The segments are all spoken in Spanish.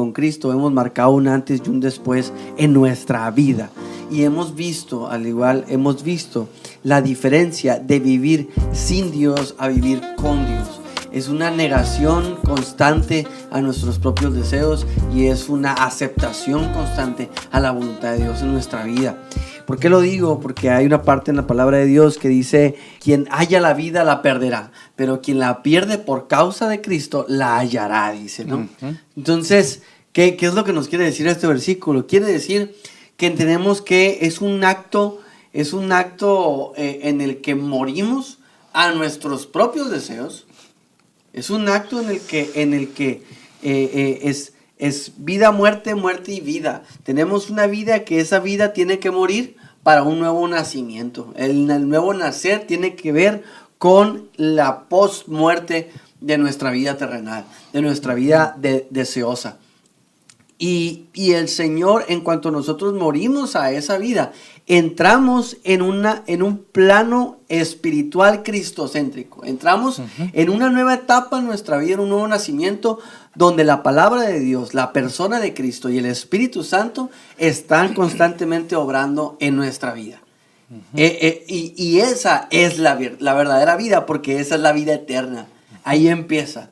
Con Cristo hemos marcado un antes y un después en nuestra vida. Y hemos visto, al igual, hemos visto la diferencia de vivir sin Dios a vivir con Dios. Es una negación constante a nuestros propios deseos y es una aceptación constante a la voluntad de Dios en nuestra vida. ¿Por qué lo digo? Porque hay una parte en la palabra de Dios que dice: quien haya la vida la perderá, pero quien la pierde por causa de Cristo la hallará, dice, ¿no? Entonces, ¿qué es lo que nos quiere decir este versículo? Quiere decir que entendemos que es un acto en el que morimos a nuestros propios deseos. Es un acto en el que es vida, muerte, muerte y vida. Tenemos una vida que esa vida tiene que morir para un nuevo nacimiento. El nuevo nacer tiene que ver con la post-muerte de nuestra vida terrenal, de nuestra vida deseosa. Y el Señor, en cuanto nosotros morimos a esa vida, entramos en un plano espiritual cristocéntrico. Entramos en una nueva etapa en nuestra vida, en un nuevo nacimiento, donde la palabra de Dios, la persona de Cristo y el Espíritu Santo están constantemente obrando en nuestra vida. Y esa es la verdadera vida, porque esa es la vida eterna. Ahí empieza.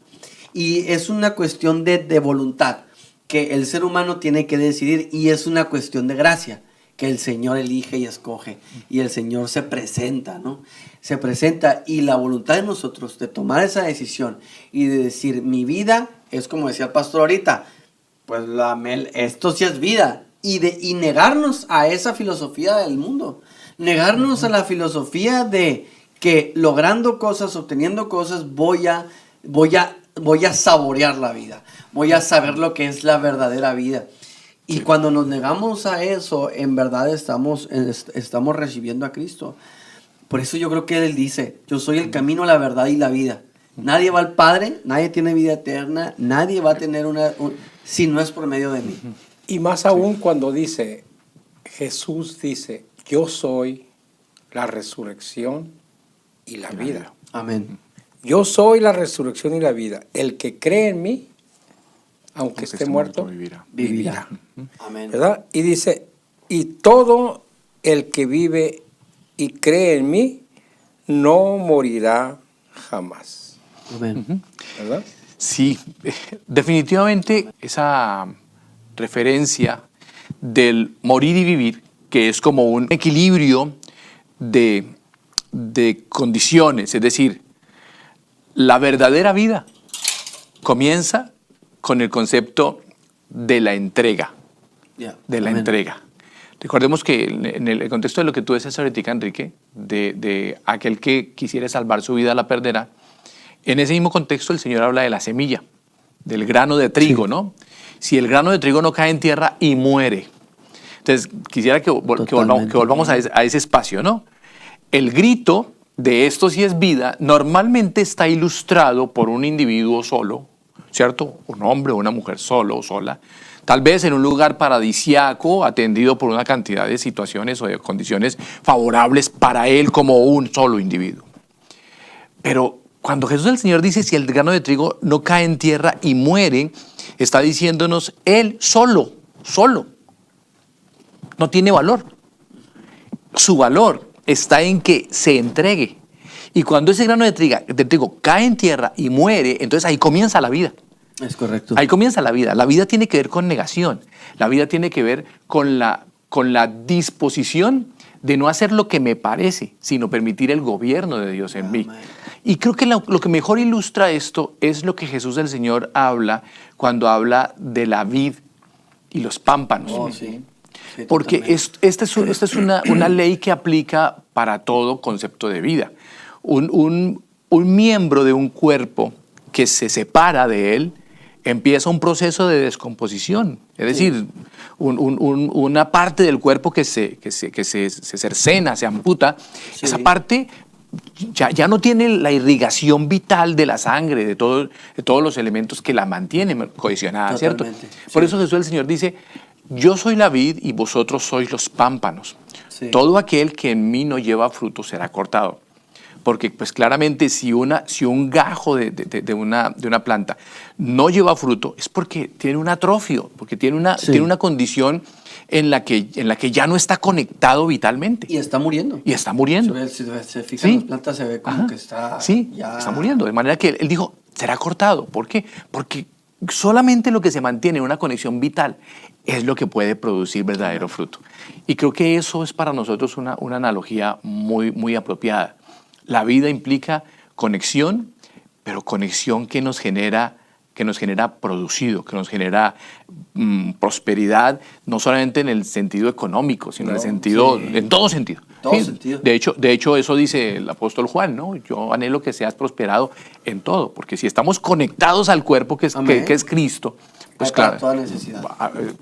Y es una cuestión de voluntad que el ser humano tiene que decidir, y es una cuestión de gracia que el Señor elige y escoge, y el Señor se presenta, ¿no? Se presenta, y la voluntad de nosotros de tomar esa decisión y de decir: mi vida es como decía el pastor ahorita, pues esto sí es vida, y negarnos a esa filosofía del mundo, negarnos a la filosofía de que logrando cosas, obteniendo cosas, voy a saborear la vida, voy a saber lo que es la verdadera vida. Y cuando nos negamos a eso, en verdad estamos recibiendo a Cristo. Por eso yo creo que Él dice: yo soy el camino, la verdad y la vida. Nadie va al Padre, nadie tiene vida eterna, nadie va a tener si no es por medio de mí. Y más aún cuando Jesús dice: yo soy la resurrección y la vida. Amén. Yo soy la resurrección y la vida. El que cree en mí, aunque esté muerto, vivirá. Amén. ¿Verdad? Y dice: y todo el que vive y cree en mí no morirá jamás. Amén. ¿Verdad? Sí, definitivamente esa referencia del morir y vivir, que es como un equilibrio de condiciones, es decir, la verdadera vida comienza con el concepto de la entrega, de la entrega. Recordemos que en el contexto de lo que tú decías ahorita, Enrique, de aquel que quisiera salvar su vida la perderá, en ese mismo contexto el Señor habla de la semilla, del grano de trigo, sí, ¿no? Si el grano de trigo no cae en tierra y muere. Entonces, quisiera que volvamos a ese espacio, ¿no? El grito de esto sí es vida normalmente está ilustrado por un individuo solo, ¿cierto? Un hombre o una mujer solo o sola, tal vez en un lugar paradisiaco, atendido por una cantidad de situaciones o de condiciones favorables para él como un solo individuo. Pero cuando Jesús el Señor dice: si el grano de trigo no cae en tierra y muere, está diciéndonos: él solo, no tiene valor. Su valor está en que se entregue. Y cuando ese grano de trigo cae en tierra y muere, entonces ahí comienza la vida. Es correcto. Ahí comienza la vida. La vida tiene que ver con negación. La vida tiene que ver con la disposición de no hacer lo que me parece, sino permitir el gobierno de Dios en mí. Y creo que lo que mejor ilustra esto es lo que Jesús el Señor habla cuando habla de la vid y los pámpanos. Oh, sí. Sí, porque esta es una ley que aplica para todo concepto de vida. Un miembro de un cuerpo que se separa de él empieza un proceso de descomposición. Es decir, una parte del cuerpo que se cercena, se amputa, sí, esa parte ya no tiene la irrigación vital de la sangre, de todos los elementos que la mantienen cohesionada, ¿cierto? Sí. Por eso Jesús el Señor dice: yo soy la vid y vosotros sois los pámpanos. Sí. Todo aquel que en mí no lleva fruto será cortado. porque pues claramente si un gajo de una planta no lleva fruto, es porque tiene un atrofio, porque tiene una condición en la que ya no está conectado vitalmente. Y está muriendo. Y está muriendo. Si se fijan, las plantas se ve como que está... Sí, está muriendo. De manera que él dijo, será cortado. ¿Por qué? Porque solamente lo que se mantiene en una conexión vital es lo que puede producir verdadero fruto. Y creo que eso es para nosotros una analogía muy, muy apropiada. La vida implica conexión, pero conexión que nos genera producido, que nos genera prosperidad, no solamente en el sentido económico, sino en todo sentido. De hecho, eso dice el apóstol Juan, ¿no? Yo anhelo que seas prosperado en todo, porque si estamos conectados al cuerpo que es Cristo, pues claro, toda necesidad.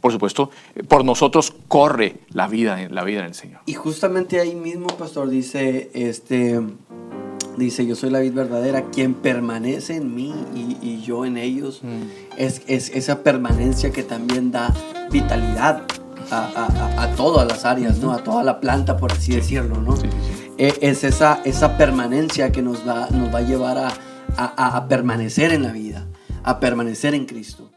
Por supuesto, por nosotros corre la vida en el Señor. Y justamente ahí mismo, pastor, dice, yo soy la vid verdadera, quien permanece en mí y yo en ellos. Es esa permanencia que también da vitalidad a todas las áreas, ¿no? A toda la planta, por así decirlo, ¿no? Sí. Es esa permanencia que nos va a llevar a permanecer en la vida, a permanecer en Cristo.